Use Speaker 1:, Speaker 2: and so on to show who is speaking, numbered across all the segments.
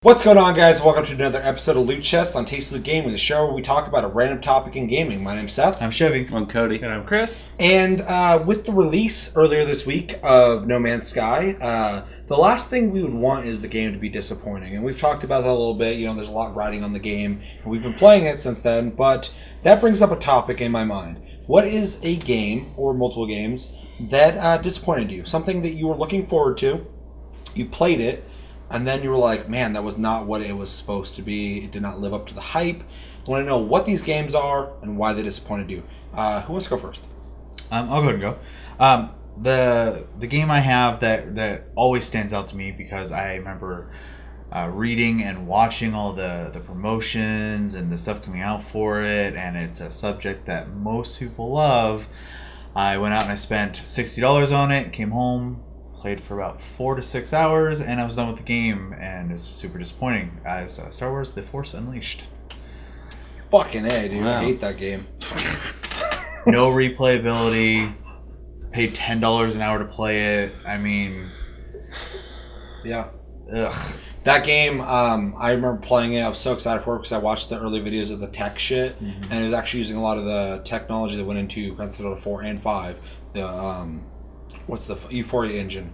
Speaker 1: What's going on, guys? Welcome to another episode of Loot Chest on Taste of the Gaming, the show where we talk about a random topic in gaming. My name's Seth.
Speaker 2: I'm Chevy.
Speaker 3: I'm Cody.
Speaker 4: And I'm Kris.
Speaker 1: And with the release earlier this week of No Man's Sky, the last thing we would want is the game to be disappointing. And we've talked about that a little bit. You know, there's a lot riding on the game, and we've been playing it since then. But that brings up a topic in my mind. What is a game, or multiple games, that disappointed you? Something that you were looking forward to, you played it, and then you were like, man, that was not what it was supposed to be. It did not live up to the hype. I want to know what these games are and why they disappointed you. Who wants to go first?
Speaker 2: I'll go ahead and go. The game I have that always stands out to me because I remember reading and watching all the promotions and the stuff coming out for it, and it's a subject that most people love. I went out and I spent $60 on it, came home, played for about 4 to 6 hours, and I was done with the game, and it was super disappointing as Star Wars The Force Unleashed.
Speaker 1: Fucking A, dude.
Speaker 3: Wow.
Speaker 1: I hate that game.
Speaker 2: No replayability, paid $10 an hour to play it. I mean,
Speaker 1: Yeah.
Speaker 2: ugh.
Speaker 1: That game, I remember playing it. I was so excited for it because I watched the early videos of the tech shit, and it was actually using a lot of the technology that went into Grand Theft Auto 4 and 5. The what's the Euphoria engine,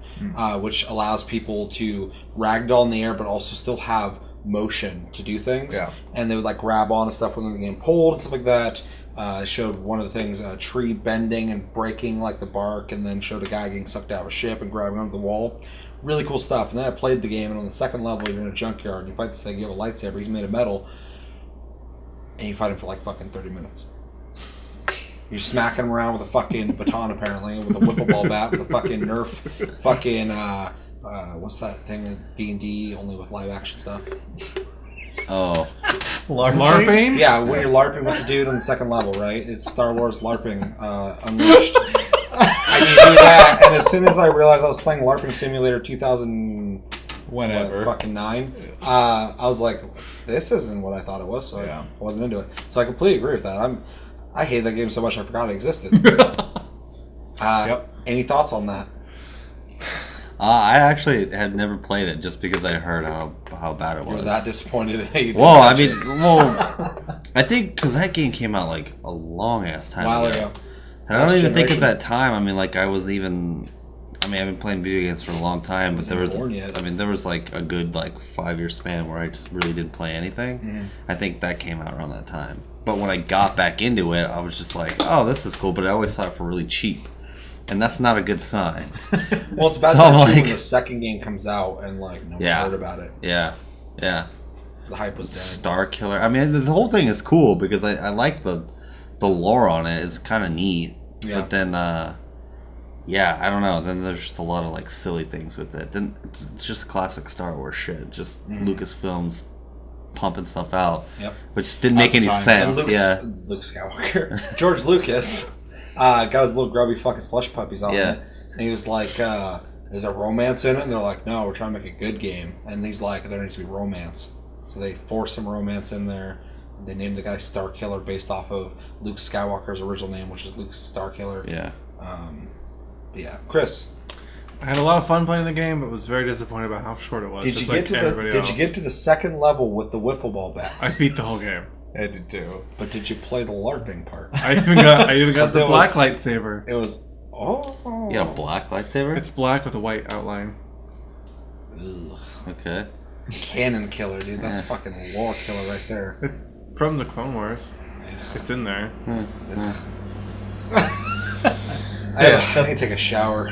Speaker 1: which allows people to ragdoll in the air, but also still have motion to do things.
Speaker 2: Yeah.
Speaker 1: And they would like grab on to stuff when they were getting pulled and stuff like that. It showed one of the things, a tree bending and breaking like the bark, and then showed a guy getting sucked out of a ship and grabbing onto the wall. Really cool stuff. And then I played the game, and on the second level, you're in a junkyard, and you fight this thing, you have a lightsaber, he's made of metal, and you fight him for like fucking 30 minutes. You're smacking him around with a fucking baton, apparently, with a wiffle ball bat, with a fucking Nerf fucking, what's that thing at D&D, only with live action stuff?
Speaker 3: Oh.
Speaker 4: LARPing?
Speaker 1: Yeah, when you're LARPing with the dude on the second level, right? It's Star Wars LARPing Unleashed. I need to do that, and as soon as I realized I was playing LARPing Simulator 2000...
Speaker 2: Whenever.
Speaker 1: Fucking 9. I was like, this isn't what I thought it was, so
Speaker 2: Yeah.
Speaker 1: I wasn't into it. So I completely agree with that. I hate that game so much I forgot it existed.
Speaker 2: Yep.
Speaker 1: Any thoughts on that?
Speaker 3: I actually had never played it just because I heard how bad it was.
Speaker 1: You're that disappointed that you didn't
Speaker 3: Well, I
Speaker 1: touch
Speaker 3: mean,
Speaker 1: it.
Speaker 3: I think because that game came out like a long ass time
Speaker 1: A while
Speaker 3: ago.
Speaker 1: ago.
Speaker 3: And I don't even think at
Speaker 1: generation.
Speaker 3: that time. I mean, like I've been playing video games for a long time, but there was like a good like 5-year span where I just really didn't play anything.
Speaker 1: Mm-hmm.
Speaker 3: I think that came out around that time. But when I got back into it, I was just like, oh, this is cool. But I always saw it for really cheap, and that's not a good sign.
Speaker 1: Well, it's bad
Speaker 3: So,
Speaker 1: time too
Speaker 3: like-
Speaker 1: when the second game comes out and like no one heard about it.
Speaker 3: Yeah.
Speaker 1: The hype was dead.
Speaker 3: Star Killer. I mean, the whole thing is cool because I like the lore on it. It's kind of neat.
Speaker 1: Yeah.
Speaker 3: But then, I don't know. Then there's just a lot of like silly things with it. Then it's just classic Star Wars shit. Just Lucasfilms pumping stuff out.
Speaker 1: Yep.
Speaker 3: Which didn't make any
Speaker 1: And
Speaker 3: sense. Yeah.
Speaker 1: Luke Skywalker. George Lucas got his little grubby fucking slush puppies on
Speaker 3: Yeah.
Speaker 1: it. And he was like, is there romance in it? And they're like, no, we're trying to make a good game. And he's like, there needs to be romance. So they forced some romance in there. They named the guy Star Killer based off of Luke Skywalker's original name, which is Luke Starkiller.
Speaker 3: Yeah.
Speaker 1: But yeah, Chris,
Speaker 4: I had a lot of fun playing the game, but was very disappointed about how short it was.
Speaker 1: did you get to the second level with the wiffle ball bats?
Speaker 4: I beat the whole game.
Speaker 2: I did too.
Speaker 1: But did you play the LARPing part?
Speaker 4: I even got
Speaker 1: 'Cause
Speaker 4: the
Speaker 1: it
Speaker 4: black
Speaker 1: was-
Speaker 4: lightsaber.
Speaker 1: It was
Speaker 3: You got a black lightsaber?
Speaker 4: It's black with a white outline.
Speaker 1: ugh.
Speaker 3: Okay.
Speaker 1: Cannon killer, dude. That's
Speaker 3: Yeah.
Speaker 1: fucking lore killer right there.
Speaker 4: It's from the Clone Wars. It's in there.
Speaker 1: I need to take a shower.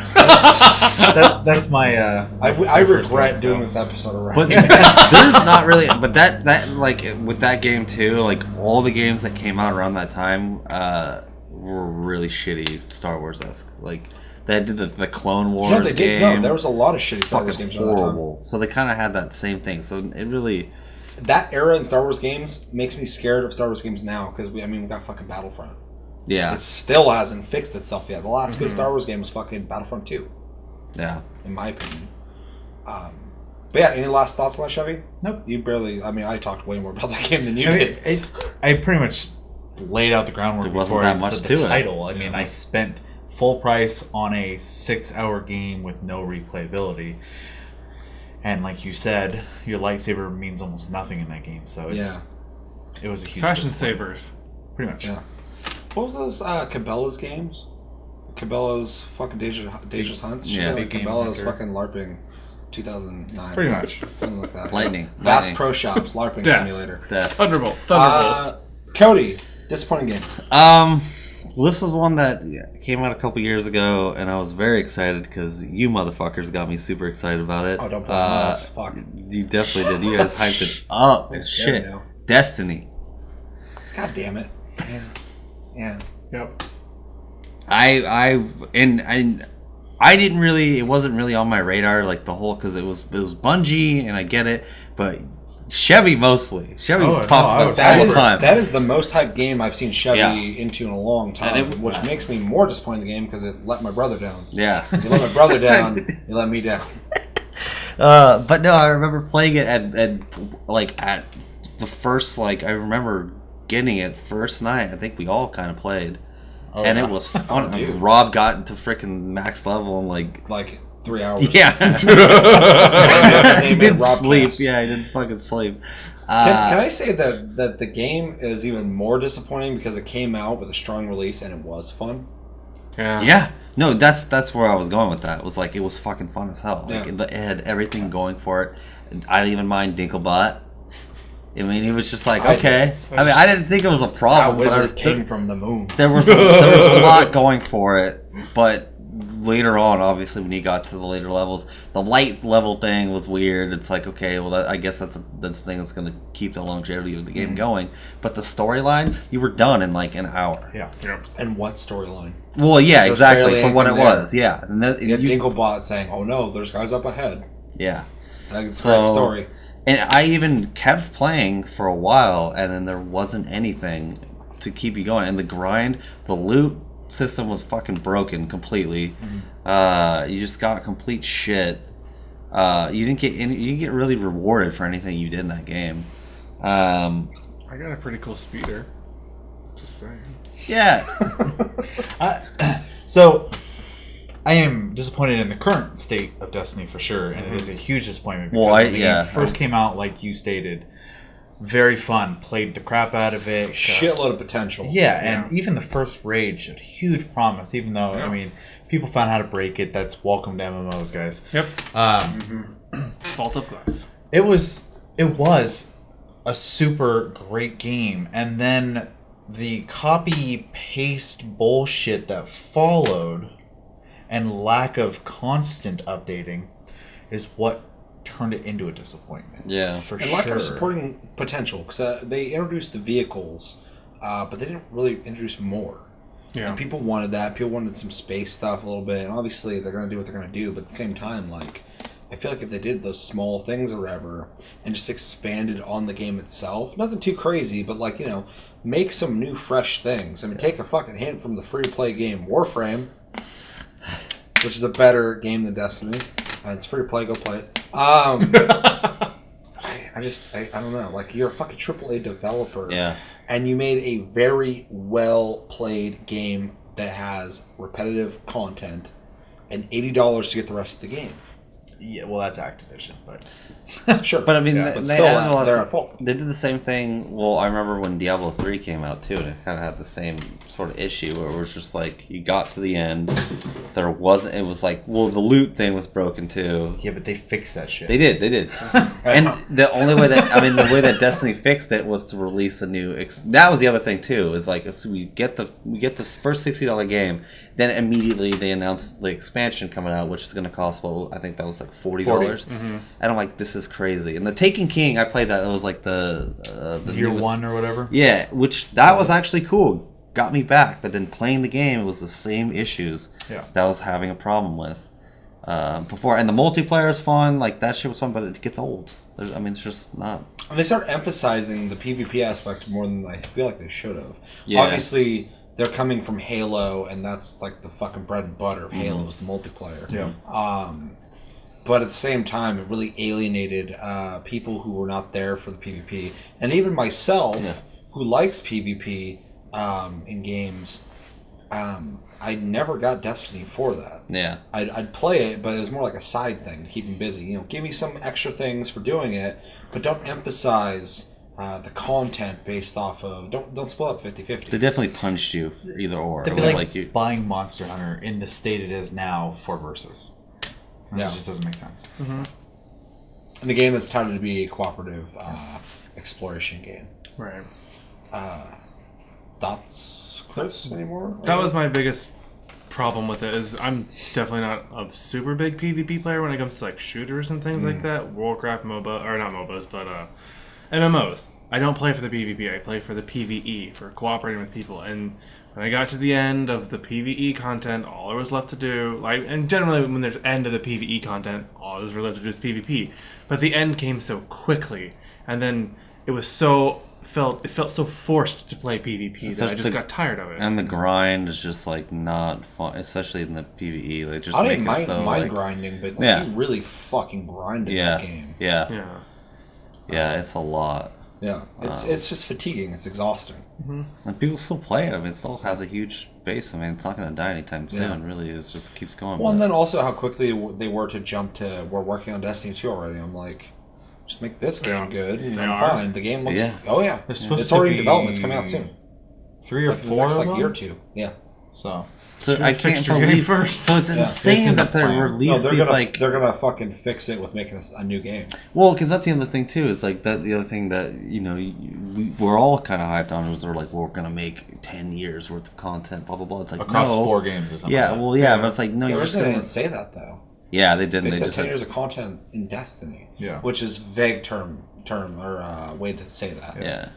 Speaker 2: That's my.
Speaker 1: I regret doing this episode already.
Speaker 3: But there's not really. But that like with that game too. Like all the games that came out around that time were really shitty Star Wars-esque. Like they did the Clone Wars
Speaker 1: no, they
Speaker 3: game.
Speaker 1: did. No, there was a lot of shitty Star Wars
Speaker 3: fucking
Speaker 1: games around that time.
Speaker 3: horrible. So they kind of had that same thing. So it really.
Speaker 1: That era in Star Wars games makes me scared of Star Wars games now because we got fucking Battlefront.
Speaker 3: Yeah.
Speaker 1: It still hasn't fixed itself yet. The last good Star Wars game was fucking Battlefront 2,
Speaker 3: Yeah.
Speaker 1: in my opinion. But yeah, any last thoughts on that, Chevy?
Speaker 2: Nope.
Speaker 1: You barely. I mean, I talked way more about that game than you did.
Speaker 2: I pretty much laid out the groundwork
Speaker 3: There wasn't
Speaker 2: before
Speaker 3: that
Speaker 2: I
Speaker 3: much
Speaker 2: said
Speaker 3: to
Speaker 2: the
Speaker 3: it.
Speaker 2: title. I mean, I spent full price on a 6-hour game with no replayability. And like you said, your lightsaber means almost nothing in that game. So it was a huge
Speaker 4: Fashion
Speaker 2: disappointment.
Speaker 4: sabers.
Speaker 2: Pretty much.
Speaker 1: Yeah. What was those Cabela's games? Cabela's fucking Dangerous Hunts?
Speaker 3: Yeah.
Speaker 1: Like
Speaker 2: Big Game
Speaker 1: Cabela's
Speaker 2: Hunter.
Speaker 1: fucking LARPing 2009.
Speaker 2: Pretty much.
Speaker 1: Something like that.
Speaker 3: Lightning.
Speaker 1: Bass
Speaker 3: Lightning.
Speaker 1: Pro Shops LARPing
Speaker 4: Death.
Speaker 1: simulator.
Speaker 3: Death.
Speaker 4: Thunderbolt.
Speaker 1: Cody, disappointing game.
Speaker 3: Well, this is one that came out a couple years ago, and I was very excited because you motherfuckers got me super excited about it.
Speaker 1: Oh, don't play us. Fuck.
Speaker 3: You definitely did. You guys hyped it up.
Speaker 1: It's scary
Speaker 3: Shit.
Speaker 1: now.
Speaker 3: Destiny.
Speaker 1: God damn it. Yeah.
Speaker 4: Yep.
Speaker 3: I didn't really. It wasn't really on my radar, like the whole, because it was Bungie, and I get it, but Chevy mostly. Chevy
Speaker 2: Oh,
Speaker 3: talked
Speaker 2: no, I
Speaker 3: about
Speaker 2: was-
Speaker 3: it all the time.
Speaker 1: That is the most hyped game I've seen Chevy
Speaker 3: Yeah.
Speaker 1: into in a long time,
Speaker 3: And it-
Speaker 1: which makes me more disappointed in the game because it let my brother down.
Speaker 3: Yeah.
Speaker 1: You let my brother down, you let me down.
Speaker 3: But no, I remember playing it at the first, like, I remember getting it first night. I think we all kind of played.
Speaker 2: Oh,
Speaker 3: And
Speaker 2: yeah.
Speaker 3: it was fun.
Speaker 1: Oh, dude.
Speaker 3: Rob got into freaking max level and, like
Speaker 1: 3 hours.
Speaker 3: yeah. he
Speaker 1: Name it
Speaker 3: didn't
Speaker 1: Robcast.
Speaker 3: sleep. Yeah, he didn't fucking sleep.
Speaker 1: Can I say that the game is even more disappointing because it came out with a strong release and it was fun?
Speaker 4: Yeah.
Speaker 3: Yeah. No, that's where I was going with that. It was like, it was fucking fun as hell. Like,
Speaker 1: Yeah.
Speaker 3: it had everything going for it. I didn't even mind Dinklebot. I mean, he was just like,
Speaker 1: I
Speaker 3: okay. I mean, I didn't think it was a
Speaker 1: That
Speaker 3: problem. But
Speaker 1: wizard came from the moon.
Speaker 3: there was a lot going for it, but later on, obviously, when you got to the later levels, the light level thing was weird. It's like, okay, well, I guess that's the thing that's going to keep the longevity of the game going. But the storyline, you were done in like an hour.
Speaker 2: Yeah.
Speaker 4: Yep.
Speaker 1: And what storyline?
Speaker 3: Well, yeah,
Speaker 1: There's
Speaker 3: exactly,
Speaker 1: barely
Speaker 3: for what it
Speaker 1: anything there.
Speaker 3: was. Yeah, and that,
Speaker 1: You had Dinklebot saying, "Oh no, there's guys up ahead."
Speaker 3: yeah.
Speaker 1: It's a great story.
Speaker 3: And I even kept playing for a while, and then there wasn't anything to keep you going. And the grind, the loot system was fucking broken completely. You just got complete shit. You didn't get really rewarded for anything you did in that game.
Speaker 4: I got a pretty cool speeder. Just saying.
Speaker 3: Yeah.
Speaker 2: So, I am disappointed in the current state of Destiny for sure, and it is a huge disappointment because
Speaker 3: Well,
Speaker 2: when the
Speaker 3: yeah.
Speaker 2: game first came out, like you stated, very fun, played the crap out of it.
Speaker 1: Shitload of potential.
Speaker 2: Yeah, and even the first raid showed huge promise, even though, I mean, people found how to break it. That's welcome to MMOs, guys.
Speaker 4: Yep. Vault of Glass.
Speaker 2: It was a super great game, and then the copy paste bullshit that followed and lack of constant updating is what turned it into a disappointment.
Speaker 3: Yeah.
Speaker 2: For
Speaker 1: And
Speaker 2: sure.
Speaker 1: lack of supporting potential because they introduced the vehicles, but they didn't really introduce more.
Speaker 4: Yeah.
Speaker 1: And people wanted that. People wanted some space stuff a little bit, and obviously they're going to do what they're going to do. But at the same time, like, I feel like if they did those small things or whatever and just expanded on the game itself, nothing too crazy, but like, you know, make some new fresh things. I mean, take a fucking hint from the free-to-play game Warframe, which is a better game than Destiny. It's free to play. Go play it. I don't know. Like, you're a fucking AAA developer.
Speaker 3: Yeah.
Speaker 1: And you made a very well played game that has repetitive content and $80 to get the rest of the game.
Speaker 2: Yeah, well, that's Activision, but
Speaker 1: Sure.
Speaker 3: But I mean,
Speaker 1: but
Speaker 3: they
Speaker 1: still,
Speaker 3: added a lot of
Speaker 1: they're
Speaker 3: stuff.
Speaker 1: at fault.
Speaker 3: They did the same thing. Well, I remember when Diablo 3 came out too, and it kind of had the same sort of issue where it was just like you got to the end, there wasn't. It was like, well, the loot thing was broken too.
Speaker 2: yeah, but they fixed that shit.
Speaker 3: They did. And the only way the way that Destiny fixed it was to release a new. That was the other thing too. Is like, so we get the first $60 game, then immediately they announced the expansion coming out, which is going to cost, well, I think that was like $40. And I'm like, this is crazy. And the Taken King, I played that. It was like the
Speaker 2: Year
Speaker 3: newest-
Speaker 2: one or whatever.
Speaker 3: Yeah, which that was actually cool. Got me back. But then playing the game, it was the same issues that I was having a problem with before. And the multiplayer is fun. Like, that shit was fun, but it gets old. It's just not.
Speaker 1: And they start emphasizing the PvP aspect more than I feel like they should have.
Speaker 3: Yeah.
Speaker 1: Obviously, they're coming from Halo, and that's like the fucking bread and butter of Halo is the multiplayer.
Speaker 2: Yeah.
Speaker 1: But at the same time, it really alienated people who were not there for the PvP. And even myself, who likes PvP in games, I never got Destiny for that.
Speaker 3: Yeah.
Speaker 1: I'd play it, but it was more like a side thing to keep him busy. You know, give me some extra things for doing it, but don't emphasize the content based off of... Don't split up 50-50.
Speaker 3: They definitely punished you either or.
Speaker 2: It'd
Speaker 3: It
Speaker 2: be
Speaker 3: was
Speaker 2: like
Speaker 3: you.
Speaker 2: buying Monster Hunter in the state it is now for Versus.
Speaker 1: Yeah.
Speaker 2: It just doesn't make sense.
Speaker 4: Mm-hmm.
Speaker 1: In the game that's touted to be a cooperative exploration game.
Speaker 4: Right.
Speaker 1: Thoughts, Chris, anymore?
Speaker 4: That was my biggest problem with it. Is I'm definitely not a super big PvP player when it comes to like shooters and things like that. Warcraft, MOBA, or not MOBAs, but MMOs. I don't play for the PvP. I play for the PvE, for cooperating with people. And when I got to the end of the PvE content, all there was left to do, and generally when there's end of the PvE content, all there was left to do is PvP. But the end came so quickly, and then it was it felt so forced to play PvP that I just got tired of it.
Speaker 3: And the grind is just like not fun, especially in the PvE. They just
Speaker 1: I
Speaker 3: make
Speaker 1: didn't
Speaker 3: it
Speaker 1: mind,
Speaker 3: so
Speaker 1: mind
Speaker 3: like,
Speaker 1: grinding, but
Speaker 3: Yeah.
Speaker 1: you really fucking grinded
Speaker 3: yeah,
Speaker 1: that game.
Speaker 3: yeah, it's a lot.
Speaker 1: Yeah, it's just fatiguing. It's exhausting.
Speaker 3: And people still play it. I mean, it still has a huge base. I mean, it's not going to die anytime soon. Really, it just keeps going.
Speaker 1: Well, and then also how quickly they were to jump to, we're working on Destiny 2 already. I'm like, just make this game good, and I'm fine. The game looks...
Speaker 3: Yeah.
Speaker 1: Oh, yeah.
Speaker 2: There's supposed
Speaker 1: It's
Speaker 2: to
Speaker 1: already
Speaker 2: be
Speaker 1: in development. It's coming out soon.
Speaker 2: 3 or
Speaker 1: Like, in the
Speaker 2: 4
Speaker 1: next,
Speaker 2: of
Speaker 1: like,
Speaker 2: them?
Speaker 1: year or two. Yeah.
Speaker 2: So
Speaker 3: I can't
Speaker 4: fixed your game
Speaker 3: believe
Speaker 4: first.
Speaker 3: So it's
Speaker 1: Yeah.
Speaker 3: insane
Speaker 2: It's in
Speaker 3: that
Speaker 2: the
Speaker 3: they're
Speaker 2: plan.
Speaker 1: No,
Speaker 3: released
Speaker 1: they're
Speaker 3: these
Speaker 1: gonna
Speaker 3: like.
Speaker 1: they're gonna fucking fix it with making a new game.
Speaker 3: Well, because that's the other thing too. Is like that the other thing that we're all kind of hyped on was they're like, well, we're gonna make 10 years worth of content, blah blah blah. It's like
Speaker 2: across
Speaker 3: no.
Speaker 2: 4 games or something.
Speaker 3: Yeah,
Speaker 2: like that.
Speaker 3: well, yeah, but it's like no,
Speaker 1: Yeah,
Speaker 3: you're just
Speaker 1: originally they
Speaker 3: gonna.
Speaker 1: didn't say that though.
Speaker 3: Yeah, they didn't.
Speaker 1: They
Speaker 3: They
Speaker 1: said
Speaker 3: just
Speaker 1: 10
Speaker 3: had,
Speaker 1: years of content in Destiny.
Speaker 2: Yeah.
Speaker 1: Which is vague term or way to say that.
Speaker 3: yeah.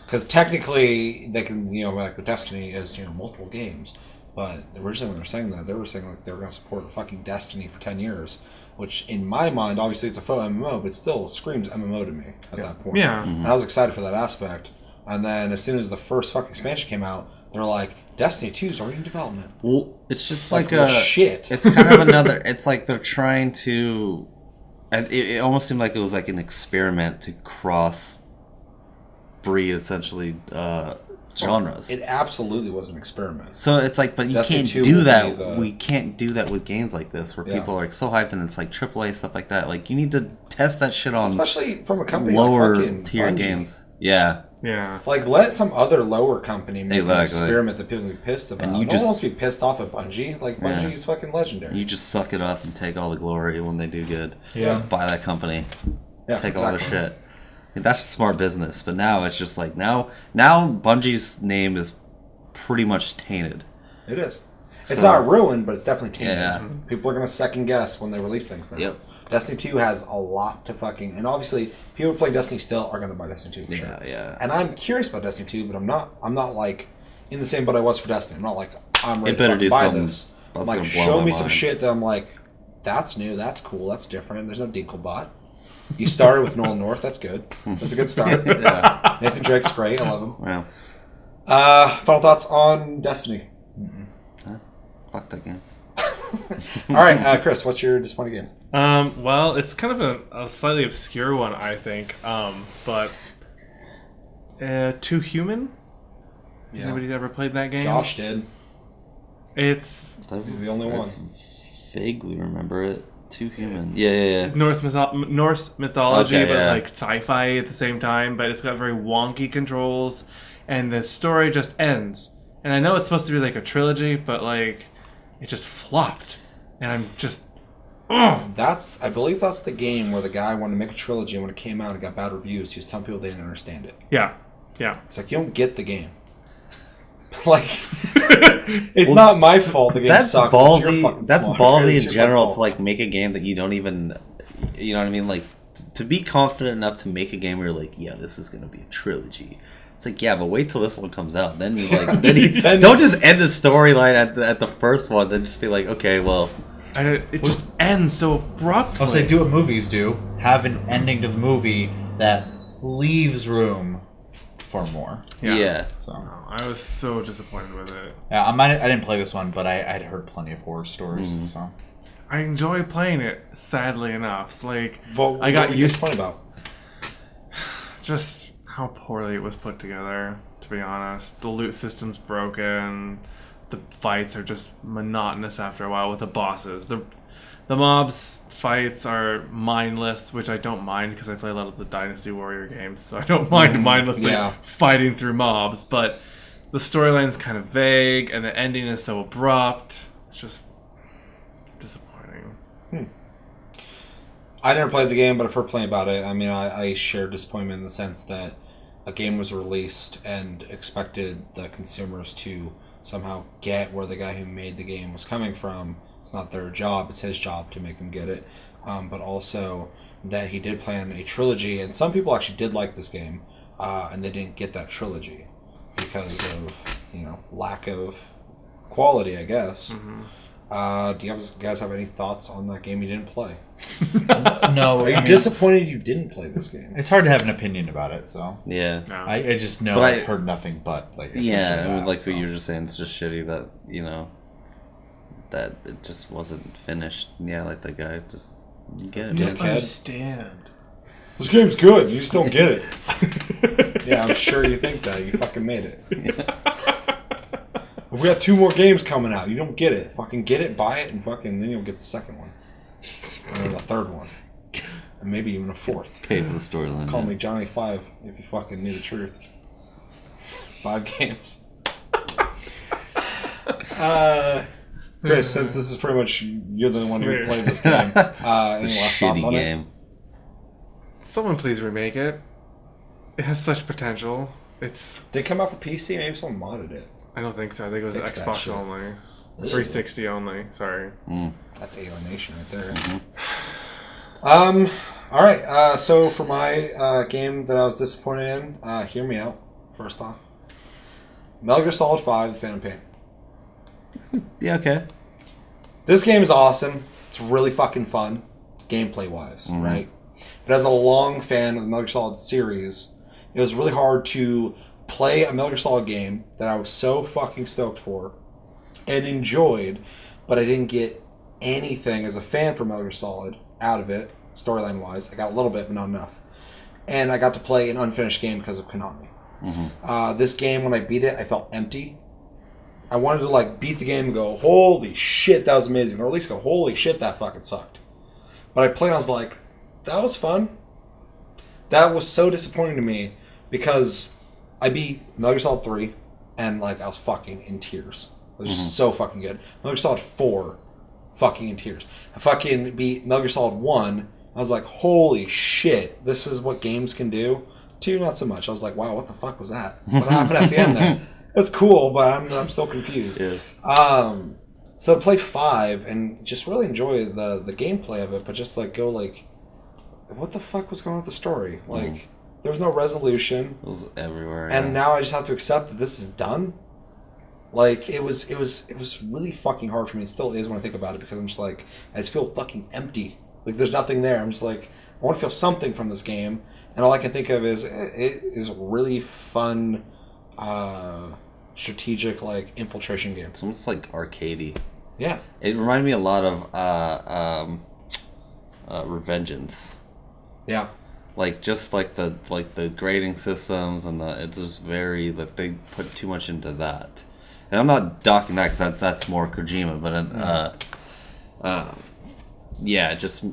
Speaker 1: Because technically they can, like with Destiny is multiple games. But originally when they were saying that, they were saying like they were going to support fucking Destiny for 10 years. Which in my mind, obviously it's a faux MMO, but it still screams MMO to me at that point.
Speaker 4: Yeah.
Speaker 1: And I was excited for that aspect. And then as soon as the first fucking expansion came out, they were like, Destiny 2 is already in development.
Speaker 3: Well, it's just
Speaker 1: Like,
Speaker 3: like
Speaker 1: well,
Speaker 3: a
Speaker 1: shit.
Speaker 3: It's kind of another. It's like they're trying to. It almost seemed like it was like an experiment to cross breed essentially genres.
Speaker 1: It absolutely was an experiment.
Speaker 3: So it's like, but you
Speaker 1: Destiny
Speaker 3: can't
Speaker 1: 2
Speaker 3: do
Speaker 1: will
Speaker 3: that.
Speaker 1: be the-
Speaker 3: We can't do that with games like this where
Speaker 1: Yeah.
Speaker 3: people are like so hyped and it's like AAA stuff like that. Like you need to test that shit on
Speaker 1: Especially from a company
Speaker 3: lower
Speaker 1: like fucking
Speaker 3: tier
Speaker 1: Bungie.
Speaker 3: games. Yeah,
Speaker 4: Yeah.
Speaker 1: Like, let some other lower company make an
Speaker 3: Exactly.
Speaker 1: experiment that people can be pissed about.
Speaker 3: And
Speaker 1: And
Speaker 3: you
Speaker 1: you
Speaker 3: just-
Speaker 1: almost be pissed off at Bungie. Like,
Speaker 3: Yeah.
Speaker 1: Bungie's fucking legendary.
Speaker 3: you just suck it up and take all the glory when they do good.
Speaker 1: Yeah.
Speaker 3: Just buy that company,
Speaker 1: Yeah,
Speaker 3: take all their
Speaker 1: exactly.
Speaker 3: shit. That's smart business. But now it's just like now Bungie's name is pretty much tainted.
Speaker 1: It is. It's
Speaker 3: So-
Speaker 1: not ruined, but it's definitely tainted.
Speaker 3: Yeah.
Speaker 1: People are going to second guess when they release things now.
Speaker 3: Yep.
Speaker 1: Destiny 2 has a lot to fucking... And obviously, people who play Destiny still are going to buy Destiny 2 for sure.
Speaker 3: Yeah.
Speaker 1: And I'm curious about Destiny 2, but I'm not like in the same boat I was for Destiny. I'm not like, I'm ready
Speaker 3: It better
Speaker 1: to
Speaker 3: do
Speaker 1: buy
Speaker 3: something
Speaker 1: this.
Speaker 3: that's
Speaker 1: I'm like,
Speaker 3: gonna blow
Speaker 1: show
Speaker 3: my
Speaker 1: me some
Speaker 3: mind.
Speaker 1: shit that I'm like, that's new, that's cool, that's different. There's no Dinklebot. You started with Nolan North, that's good. That's a good start.
Speaker 3: Yeah.
Speaker 1: Nathan Drake's great, I love him.
Speaker 3: Well,
Speaker 1: Final thoughts on Destiny.
Speaker 3: fuck that game.
Speaker 1: All right, Chris, what's your disappointing game?
Speaker 4: Well, it's kind of a slightly obscure one, I think. But Too Human?
Speaker 1: Yeah.
Speaker 4: Anybody ever played that game?
Speaker 1: Josh did.
Speaker 4: It's
Speaker 1: He's the only one.
Speaker 3: Vaguely remember it. Too Human. Yeah.
Speaker 4: Norse mythology,
Speaker 3: Okay,
Speaker 4: but
Speaker 3: yeah.
Speaker 4: it's like sci-fi at the same time. But it's got very wonky controls, and the story just ends. And I know it's supposed to be like a trilogy, but like it just flopped, and I'm just. Ugh.
Speaker 1: I believe that's the game where the guy wanted to make a trilogy, and when it came out and got bad reviews, he was telling people they didn't understand it.
Speaker 4: Yeah.
Speaker 1: It's like, you don't get the game. Like, it's not my fault the game
Speaker 3: That's
Speaker 1: sucks. It's your
Speaker 3: ballsy.
Speaker 1: fucking
Speaker 3: That's
Speaker 1: smart.
Speaker 3: ballsy
Speaker 1: It's
Speaker 3: in
Speaker 1: your
Speaker 3: general
Speaker 1: fault.
Speaker 3: to like make a game that you don't even, you know what I mean? Like to be confident enough to make a game where you're like, yeah, this is gonna be a trilogy. It's like, yeah, but wait till this one comes out. Then you like, then don't just end the storyline at the first one. Then just be like, okay, well,
Speaker 4: And it just ends so abruptly.
Speaker 2: I'll say do what movies do. Have an ending to the movie that leaves room for more.
Speaker 3: yeah.
Speaker 2: So
Speaker 4: I was so disappointed with it.
Speaker 2: yeah, I didn't play this one, but I'd heard plenty of horror stories. So
Speaker 4: I enjoy playing it, sadly enough. Like,
Speaker 1: But
Speaker 4: I got
Speaker 1: what were you
Speaker 4: used
Speaker 1: disappointed about?
Speaker 4: just how poorly it was put together, to be honest. The loot system's broken. the fights are just monotonous after a while with the bosses. The mobs fights are mindless, which I don't mind because I play a lot of the Dynasty Warrior games, so I don't mind mindlessly fighting through mobs. But the storyline is kind of vague, and the ending is so abrupt. It's just disappointing.
Speaker 1: I never played the game, but I've heard plenty about it. I mean, I share disappointment in the sense that a game was released and expected the consumers to somehow get where the guy who made the game was coming from. It's not their job, it's his job to make them get it. But also that he did plan a trilogy, and some people actually did like this game, and they didn't get that trilogy because of, lack of quality, I guess. Do you guys have any thoughts on that game you didn't play?
Speaker 2: No.
Speaker 1: Are you disappointed you didn't play this game?
Speaker 2: It's hard to have an opinion about it, so.
Speaker 3: Yeah.
Speaker 4: No.
Speaker 2: I just know I've heard nothing but, like,
Speaker 3: Yeah,
Speaker 2: what
Speaker 3: you were just saying, it's just shitty that, that it just wasn't finished. Yeah, like that guy just get it.
Speaker 4: Don't understand.
Speaker 1: This game's good, you just don't get it. Yeah, I'm sure you think that. You fucking made it. We got 2 more games coming out. You don't get it. Fucking get it, buy it, and then you'll get the second one. Or the third one. And maybe even a 4th.
Speaker 3: Pay for the storyline.
Speaker 1: Call me Johnny 5 if you fucking knew the truth. 5 games. Chris, since this is pretty much you're the one who played this game, any last thoughts
Speaker 3: Shitty
Speaker 1: on
Speaker 3: game.
Speaker 1: it?
Speaker 4: Someone please remake it. It has such potential.
Speaker 1: Did it come out for PC? Maybe someone modded it.
Speaker 4: I don't think so. I think it was
Speaker 1: Fix that
Speaker 4: Xbox
Speaker 1: shit.
Speaker 4: only. 360 only. Sorry.
Speaker 1: That's alienation right there. Alright, so for my game that I was disappointed in, hear me out, first off. Metal Gear Solid 5, The Phantom Pain.
Speaker 3: Yeah, okay.
Speaker 1: This game is awesome. It's really fucking fun, gameplay-wise, right? But as a long fan of the Metal Gear Solid series, it was really hard to play a Metal Gear Solid game that I was so fucking stoked for and enjoyed, but I didn't get anything as a fan for Metal Gear Solid out of it, storyline-wise. I got a little bit, but not enough. And I got to play an unfinished game because of Konami. This game, when I beat it, I felt empty. I wanted to beat the game and go, holy shit, that was amazing. Or at least go, holy shit, that fucking sucked. But I played and I was like, that was fun. That was so disappointing to me because I beat Metal Gear Solid 3 and I was fucking in tears. It was just so fucking good. Metal Gear Solid 4, fucking in tears. I fucking beat Metal Gear Solid 1. I was like, holy shit, this is what games can do. 2, not so much. I was like, wow, what the fuck was that? What happened at the end there? It's cool, but I'm still confused.
Speaker 3: Yeah.
Speaker 1: So I played 5 and just really enjoy the gameplay of it, but just go what the fuck was going on with the story? There was no resolution.
Speaker 3: It was everywhere.
Speaker 1: And now I just have to accept that this is done. It was really fucking hard for me. It still is when I think about it because I'm just I just feel fucking empty. There's nothing there. I'm just I want to feel something from this game, and all I can think of is it is a really fun, strategic infiltration game.
Speaker 3: It's almost arcadey.
Speaker 1: Yeah.
Speaker 3: It reminded me a lot of Revengeance.
Speaker 1: Yeah.
Speaker 3: The grading systems and it's just very they put too much into that. And I'm not docking that because that's more Kojima, but just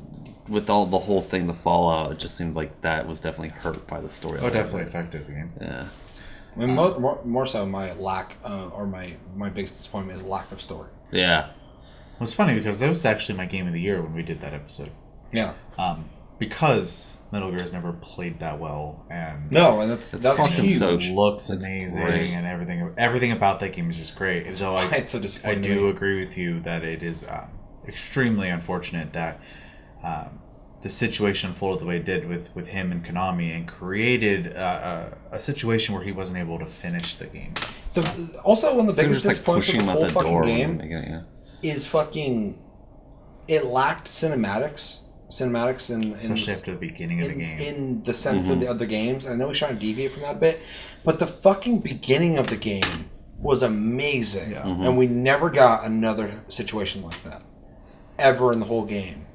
Speaker 3: with all the whole thing, the fallout, it just seems like that was definitely hurt by the story.
Speaker 2: Oh, definitely affected the game.
Speaker 3: Yeah.
Speaker 1: I mean, more so my lack or my biggest disappointment is lack of story.
Speaker 3: Yeah.
Speaker 2: Well, it's funny because that was actually my game of the year when we did that episode.
Speaker 1: Yeah.
Speaker 2: Because Metal Gear has never played that well, and
Speaker 1: that's
Speaker 3: fucking
Speaker 1: huge.
Speaker 3: so
Speaker 2: it looks amazing,
Speaker 3: great.
Speaker 2: and everything about that game is just great. And so
Speaker 1: It's so
Speaker 2: I
Speaker 1: disappointing.
Speaker 2: do agree with you that it is extremely unfortunate that the situation unfolded the way it did with him and Konami, and created a situation where he wasn't able to finish the game.
Speaker 1: So, also, one of the biggest
Speaker 3: Just
Speaker 1: disappointments of the whole fucking game
Speaker 3: yeah.
Speaker 1: is it lacked cinematics
Speaker 2: Especially after the beginning of the game.
Speaker 1: in the sense of the games. I know we're trying to deviate from that a bit, but the fucking beginning of the game was amazing, and we never got another situation like that ever in the whole game.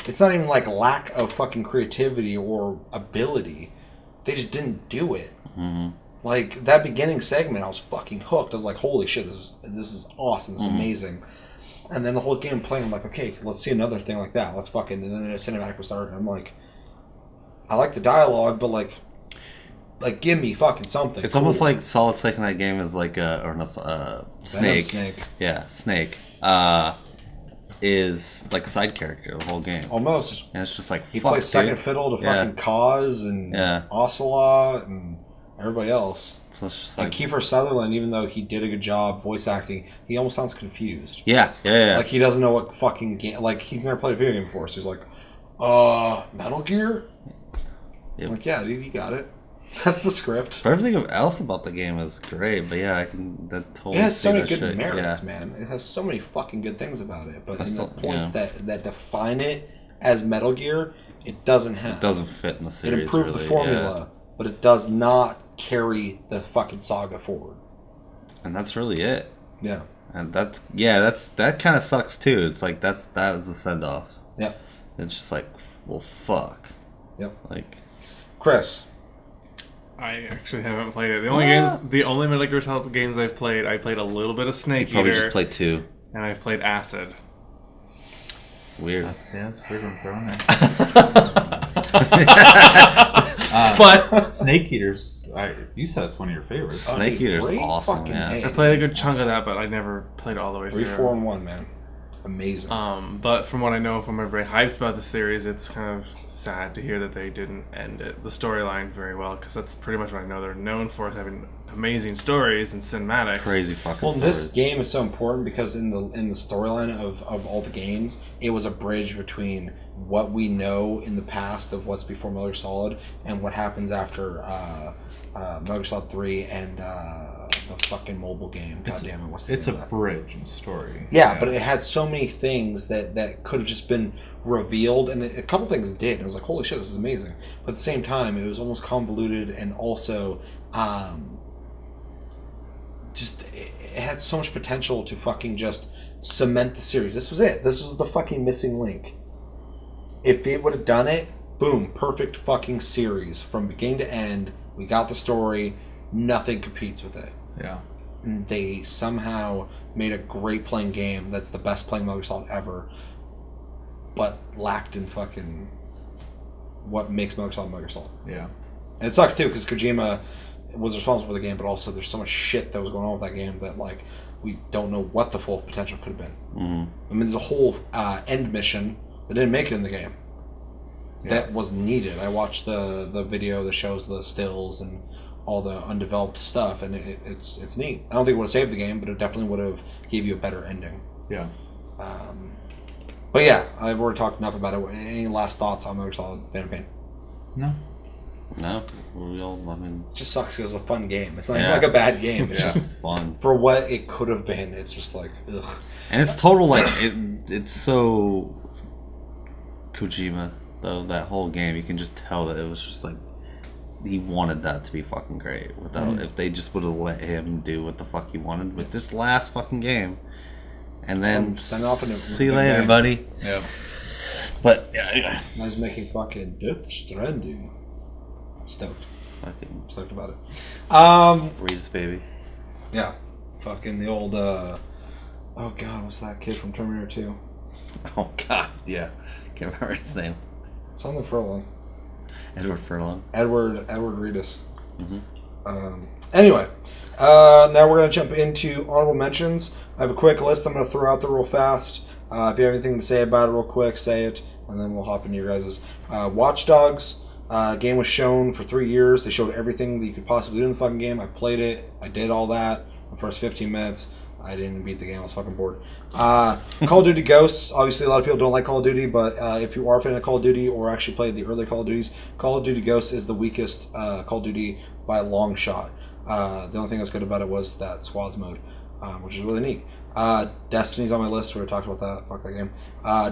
Speaker 1: It's not even lack of fucking creativity or ability; they just didn't do it. Like, that beginning segment, I was fucking hooked. I was like, holy shit, this is awesome. This is amazing. And then the whole game playing, I'm like, okay, let's see another thing like that. Let's fucking... And then a cinematic was started. I'm like, I like the dialogue, but like, give me fucking something.
Speaker 3: It's almost like Solid Snake in that game is like Snake.
Speaker 1: Snake.
Speaker 3: Yeah, Snake. Is like a side character the whole game.
Speaker 1: Almost.
Speaker 3: And it's just like,
Speaker 1: he plays second fiddle to fucking Kaz and Ocelot and everybody else.
Speaker 3: So it's just
Speaker 1: like Kiefer Sutherland, even though he did a good job voice acting, he almost sounds confused.
Speaker 3: Yeah.
Speaker 1: Like he doesn't know what fucking game. Like he's never played a video game before, so he's like, Metal Gear?
Speaker 3: Yep.
Speaker 1: Like, yeah, dude, you got it. That's the script.
Speaker 3: But everything else about the game is great. But yeah, I can totally.
Speaker 1: It has so many
Speaker 3: that
Speaker 1: good
Speaker 3: shit.
Speaker 1: merits,
Speaker 3: Yeah.
Speaker 1: man. It has so many fucking good things about it. But
Speaker 3: Still,
Speaker 1: the points that define it as Metal Gear, it doesn't have.
Speaker 3: It doesn't fit in the series.
Speaker 1: It improved
Speaker 3: really,
Speaker 1: the formula, but it does not carry the fucking saga forward.
Speaker 3: And that's really it.
Speaker 1: Yeah.
Speaker 3: And that kind of sucks too. It's like that is a send off.
Speaker 1: Yep.
Speaker 3: It's just like, well, fuck.
Speaker 1: Yep.
Speaker 3: Like,
Speaker 1: Chris.
Speaker 4: I actually haven't played it. The only Metal Gear Solid games I played a little bit of Snake
Speaker 3: probably
Speaker 4: Eater.
Speaker 3: just played 2.
Speaker 4: And I've played Acid.
Speaker 3: Weird.
Speaker 2: Yeah, that's weird I'm throwing there.
Speaker 4: But
Speaker 2: Snake Eaters, you said that's one of your favorites.
Speaker 3: Snake Eater's
Speaker 1: great
Speaker 3: awesome,
Speaker 1: fucking
Speaker 3: man.
Speaker 1: game.
Speaker 4: I played a good chunk of that, but I never played all the way
Speaker 1: 3,
Speaker 4: through.
Speaker 1: 4, and 1, man. Amazing.
Speaker 4: But from what I know from everybody hyped about the series, it's kind of sad to hear that they didn't end the storyline very well, because that's pretty much what I know they're known for, is having amazing stories and cinematics.
Speaker 3: Crazy fucking
Speaker 1: Well,
Speaker 3: stories.
Speaker 1: this game is so important because in the storyline of all the games, it was a bridge between what we know in the past of what's before Metal Gear Solid and what happens after Metal Gear Solid 3 and the fucking mobile game. God damn it, what's the
Speaker 2: It's
Speaker 1: name
Speaker 2: a
Speaker 1: of that?
Speaker 2: bridge in story.
Speaker 1: Yeah, but it had so many things that could have just been revealed, and a couple things it did. And it was like, holy shit, this is amazing. But at the same time, it was almost convoluted, and also it had so much potential to fucking just cement the series. This was it. This was the fucking missing link. If it would have done it, boom, perfect fucking series from beginning to end. We got the story. Nothing competes with it.
Speaker 2: Yeah.
Speaker 1: And they somehow made a great playing game that's the best playing Metal Gear Solid ever, but lacked in fucking what makes Metal Gear Solid.
Speaker 2: Yeah.
Speaker 1: And it sucks too, because Kojima was responsible for the game, but also there's so much shit that was going on with that game that, like, we don't know what the full potential could have been.
Speaker 3: Mm-hmm.
Speaker 1: I mean, there's a whole end mission that didn't make it in the game. That was needed. I watched the video that shows the stills and all the undeveloped stuff, and it's neat. I don't think it would have saved the game, but it definitely would have gave you a better ending.
Speaker 2: Yeah.
Speaker 1: But yeah, I've already talked enough about it. Any last thoughts on Metal Gear Solid Phantom Pain?
Speaker 3: No.
Speaker 1: It just sucks because it's a fun game. It's not
Speaker 3: Yeah.
Speaker 1: like a bad game. It's
Speaker 3: It's
Speaker 1: just
Speaker 3: fun.
Speaker 1: for what it could have been. It's just like, ugh.
Speaker 3: And it's total, like, it's so Kojima, though, that whole game. You can just tell that it was just like, he wanted that to be fucking great. Without if they just would have let him do what the fuck he wanted with this last fucking game. And then
Speaker 1: Send off in a
Speaker 3: see you
Speaker 1: good
Speaker 3: later,
Speaker 1: way.
Speaker 3: buddy.
Speaker 2: Yeah.
Speaker 3: But yeah,
Speaker 1: I was making fucking Death Stranding. Stoked about it.
Speaker 3: Reed's baby.
Speaker 1: Yeah, fucking the old. Oh god, what's that kid from Terminator 2?
Speaker 3: Oh god, yeah. Can't remember his name.
Speaker 1: Something Furlong.
Speaker 3: Edward Furlong.
Speaker 1: Edward Reedus. Anyway, now we're gonna jump into honorable mentions. I have a quick list I'm gonna throw out there real fast. If you have anything to say about it, real quick, say it, and then we'll hop into your guys's. Watch Dogs. Game was shown for 3 years. They showed everything that you could possibly do in the fucking game. I played it. I did all that. The first 15 minutes. I didn't beat the game. I was fucking bored. Call of Duty Ghosts. Obviously, a lot of people don't like Call of Duty, but if you are a fan of Call of Duty or actually played the early Call of Duties, Call of Duty Ghosts is the weakest Call of Duty by a long shot. The only thing that's good about it was that squads mode, which is really neat. Destiny's on my list. We already talked about that. Fuck that game.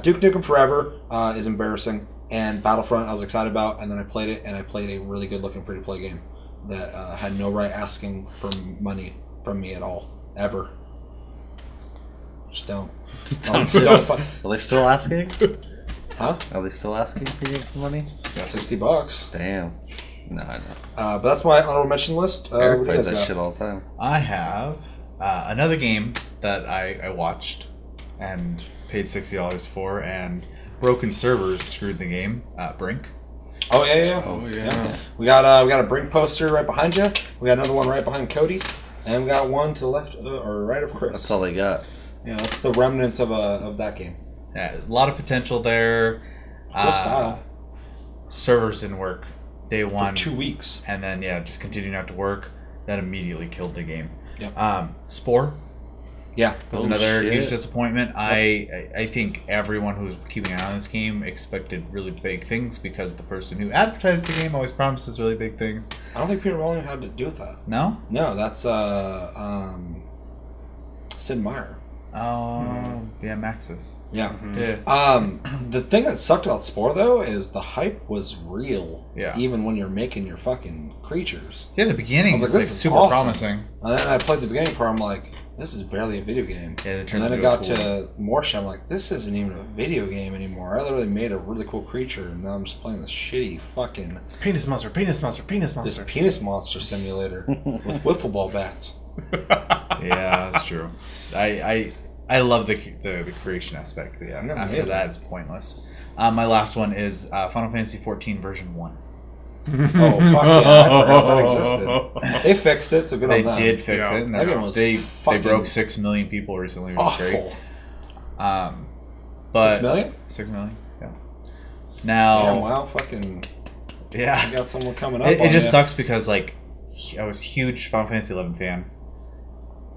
Speaker 1: Duke Nukem Forever is embarrassing. And Battlefront I was excited about, and then I played it, and I played a really good-looking free-to-play game that had no right asking for money from me at all, ever. Just don't.
Speaker 3: Are they still asking?
Speaker 1: Huh?
Speaker 3: Are they still asking for you for money?
Speaker 1: $60.
Speaker 3: Damn. No, I know.
Speaker 1: But that's my honorable mention list.
Speaker 3: Eric
Speaker 1: What do you
Speaker 3: plays
Speaker 1: guys
Speaker 3: that
Speaker 1: got?
Speaker 3: shit all the time.
Speaker 2: I have another game that I watched and paid $60 for, and broken servers screwed the game. Brink.
Speaker 1: Oh yeah.
Speaker 4: Oh, yeah.
Speaker 1: We got a Brink poster right behind you. We got another one right behind Cody, and we got one to the left or right of Chris.
Speaker 3: That's all they got.
Speaker 1: Yeah, that's the remnants of that game.
Speaker 2: Yeah, a lot of potential there.
Speaker 1: Cool style.
Speaker 2: Servers didn't work day one.
Speaker 1: For 2 weeks.
Speaker 2: And then, just continuing not to work. That immediately killed the game.
Speaker 1: Yep.
Speaker 2: Spore
Speaker 1: Yeah.
Speaker 2: was another huge disappointment. I think everyone who was keeping an eye on this game expected really big things because the person who advertised the game always promises really big things.
Speaker 1: I don't think Peter Molyneux had to do with that.
Speaker 2: No?
Speaker 1: No, that's Sid Meier.
Speaker 2: Oh, yeah, Maxis.
Speaker 1: Yeah.
Speaker 2: Yeah.
Speaker 1: The thing that sucked about Spore though is the hype was real.
Speaker 2: Yeah.
Speaker 1: Even when you're making your fucking creatures.
Speaker 2: Yeah, the beginning
Speaker 1: I was
Speaker 2: was
Speaker 1: like,
Speaker 2: like
Speaker 1: this is
Speaker 2: super
Speaker 1: awesome.
Speaker 2: promising.
Speaker 1: And then I played the beginning part. I'm like, this is barely a video game.
Speaker 2: Yeah, it
Speaker 1: and
Speaker 2: turns
Speaker 1: then it
Speaker 2: into a
Speaker 1: got
Speaker 2: tool.
Speaker 1: to more shit. I'm like, this isn't even a video game anymore. I literally made a really cool creature, and now I'm just playing this shitty fucking
Speaker 4: Penis monster, penis monster, penis
Speaker 1: this
Speaker 4: monster.
Speaker 1: penis monster simulator with wiffle ball bats.
Speaker 2: Yeah, that's true. I love the creation aspect, but yeah,
Speaker 1: That's
Speaker 2: after
Speaker 1: amazing.
Speaker 2: that it's pointless. My last one is Final Fantasy XIV version 1.
Speaker 1: Oh, fuck yeah. I forgot that existed. They fixed it, so good
Speaker 2: They
Speaker 1: on them.
Speaker 2: did fix
Speaker 4: Yeah.
Speaker 2: it, and
Speaker 1: That game was
Speaker 2: they
Speaker 1: fucking
Speaker 2: broke 6 million people recently, which is
Speaker 1: Awful.
Speaker 2: great. But
Speaker 1: 6 million?
Speaker 2: 6 million, yeah.
Speaker 1: Damn,
Speaker 2: Now,
Speaker 1: wow, fucking...
Speaker 2: yeah,
Speaker 1: You got someone coming up
Speaker 2: it
Speaker 1: on
Speaker 2: just
Speaker 1: ya.
Speaker 2: sucks because like I was a huge Final Fantasy 11 fan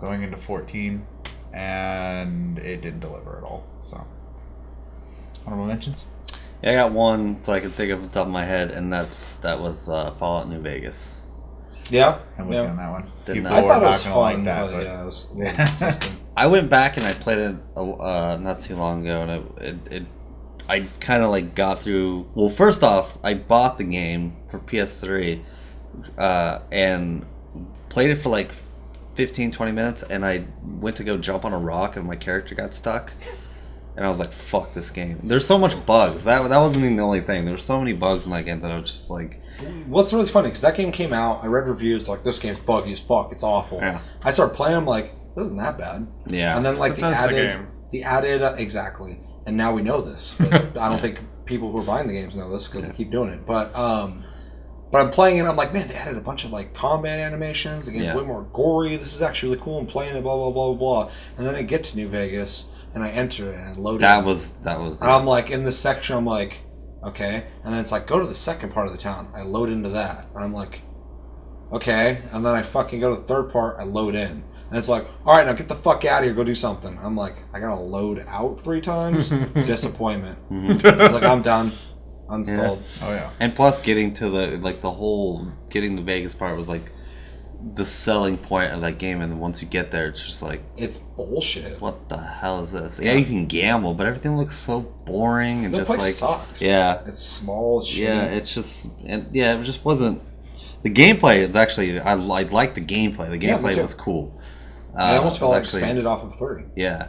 Speaker 2: going into 14, and it didn't deliver at all. So, honorable mentions.
Speaker 3: Yeah, I got one that I can think of off the top of my head, and that was Fallout New Vegas.
Speaker 1: Yeah,
Speaker 2: I'm with you on that one.
Speaker 3: Did
Speaker 2: People
Speaker 3: not-
Speaker 1: I
Speaker 2: were
Speaker 1: thought it
Speaker 2: not
Speaker 1: was
Speaker 2: gonna
Speaker 1: fun,
Speaker 2: like that,
Speaker 1: but
Speaker 2: but
Speaker 1: yeah, it was a little consistent.
Speaker 3: I went back and I played it not too long ago, and I kind of like got through. Well, first off, I bought the game for PS3 and played it for like 15-20 minutes, and I went to go jump on a rock, and my character got stuck. And I was like, fuck this game. There's so much bugs. That wasn't even the only thing. There were so many bugs in that game that I was just like...
Speaker 1: What's really funny, because that game came out, I read reviews like, this game's buggy as fuck, it's awful.
Speaker 4: Yeah.
Speaker 1: I started playing, I'm like, this isn't that bad.
Speaker 3: Yeah.
Speaker 1: And then like
Speaker 4: Bethesda game.
Speaker 1: the added, exactly. And now we know this. But I don't think people who are buying the games know this because they keep doing it. But I'm playing it, I'm like, man, they added a bunch of like combat animations, the game's way more gory, this is actually really cool, I'm playing it, blah, blah, blah, blah, blah. And then I get to New Vegas, and I enter it, and load
Speaker 3: That
Speaker 1: it.
Speaker 3: was
Speaker 1: And I'm like, in this section, I'm like, okay. And then it's like, go to the second part of the town. I load into that. And I'm like, okay. And then I fucking go to the third part, I load in. And it's like, all right, now get the fuck out of here, go do something. I'm like, I gotta load out 3 times? Disappointment. It's like, I'm done. Uninstalled.
Speaker 2: Oh yeah.
Speaker 3: And plus, getting to the whole getting the Vegas part was like the selling point of that game. And once you get there, it's just like,
Speaker 1: It's bullshit.
Speaker 3: what the hell is this? Yeah, you can gamble, but everything looks so boring and
Speaker 1: The
Speaker 3: just
Speaker 1: place
Speaker 3: like
Speaker 1: sucks.
Speaker 3: yeah,
Speaker 1: It's small as shit.
Speaker 3: yeah. It's just it just wasn't. The gameplay is actually I like the gameplay. The
Speaker 1: Yeah, me
Speaker 3: gameplay
Speaker 1: too.
Speaker 3: was cool.
Speaker 1: I almost
Speaker 3: it
Speaker 1: felt
Speaker 3: was
Speaker 1: like expanded off of 3.
Speaker 3: Yeah.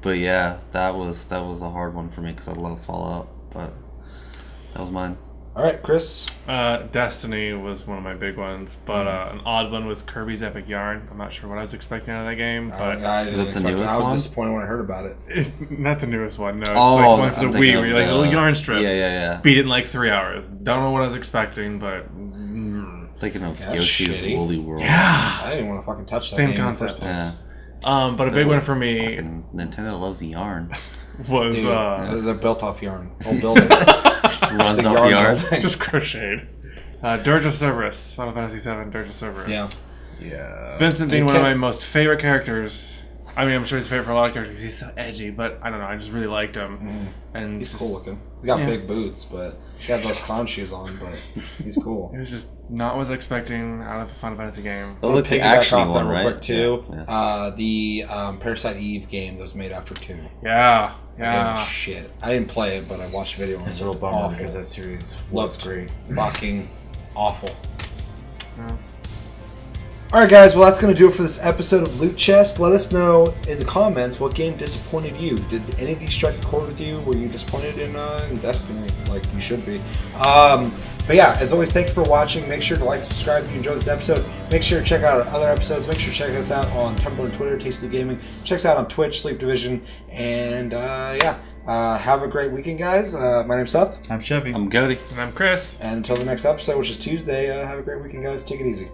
Speaker 3: But yeah, that was a hard one for me because I love Fallout, but that was mine.
Speaker 1: All right, Chris.
Speaker 4: Destiny was one of my big ones, but an odd one was Kirby's Epic Yarn. I'm not sure what I was expecting out of that game, but
Speaker 1: I didn't
Speaker 3: Is it the
Speaker 1: expect it.
Speaker 3: newest
Speaker 1: I was
Speaker 3: one?
Speaker 1: disappointed when I heard about it.
Speaker 4: not the newest one. No, it's
Speaker 3: Oh,
Speaker 4: like one for
Speaker 3: I'm
Speaker 4: the
Speaker 3: thinking
Speaker 4: Wii,
Speaker 3: of
Speaker 4: where you like
Speaker 3: the-
Speaker 4: little yarn strips.
Speaker 3: Yeah.
Speaker 4: Beat it in like 3 hours. Don't know what I was expecting, but
Speaker 3: Thinking of
Speaker 1: Yeah, that's
Speaker 3: Yoshi's
Speaker 1: shitty.
Speaker 3: Woolly World.
Speaker 1: I didn't want to fucking touch that
Speaker 4: Same
Speaker 1: game
Speaker 4: concept.
Speaker 1: in the first
Speaker 3: Yeah.
Speaker 1: place.
Speaker 4: but a big one for me
Speaker 3: Fucking Nintendo loves the yarn.
Speaker 4: was
Speaker 1: Dude, they're built off yarn. Whole building.
Speaker 3: Just runs
Speaker 1: the
Speaker 3: off
Speaker 1: yarn
Speaker 3: the yarn.
Speaker 1: building.
Speaker 4: just crocheted. Dirge of Cerberus, Final Fantasy VII, Dirge of Cerberus.
Speaker 1: Yeah.
Speaker 2: Yeah.
Speaker 4: Vincent being
Speaker 1: And
Speaker 4: one of
Speaker 1: Ken-
Speaker 4: my most favorite characters. I mean, I'm sure he's a favorite for a lot of characters. He's so edgy, but I don't know. I just really liked him. And
Speaker 1: He's
Speaker 4: just,
Speaker 1: cool looking. He's got
Speaker 4: Yeah.
Speaker 1: big boots, but he's got those clown shoes on, but he's cool.
Speaker 4: It was just not what I was expecting out of a Final Fantasy game.
Speaker 3: That was like the
Speaker 1: Piggyback
Speaker 3: action
Speaker 1: off that
Speaker 3: one,
Speaker 1: real
Speaker 3: right?
Speaker 1: quick too.
Speaker 3: Yeah.
Speaker 1: The Parasite Eve game that was made after 2.
Speaker 4: Yeah,
Speaker 1: That game was
Speaker 4: yeah.
Speaker 1: shit. I didn't play it, but I watched video on it.
Speaker 2: It's a real bummer
Speaker 1: Awful.
Speaker 2: because that series was
Speaker 1: Looked
Speaker 2: great.
Speaker 1: fucking awful.
Speaker 4: Yeah.
Speaker 1: Alright guys, well that's going to do it for this episode of Loot Chest. Let us know in the comments what game disappointed you. Did any of these strike a chord with you? Were you disappointed in Destiny? Like you should be. But yeah, as always, thank you for watching. Make sure to like, subscribe if you enjoyed this episode. Make sure to check out our other episodes. Make sure to check us out on Tumblr and Twitter, Tasty Gaming. Check us out on Twitch, Sleep Division. And have a great weekend, guys. My name's Seth.
Speaker 2: I'm Chevy.
Speaker 3: I'm Cody.
Speaker 4: And I'm Chris.
Speaker 1: And until the next episode, which is Tuesday, have a great weekend, guys. Take it easy.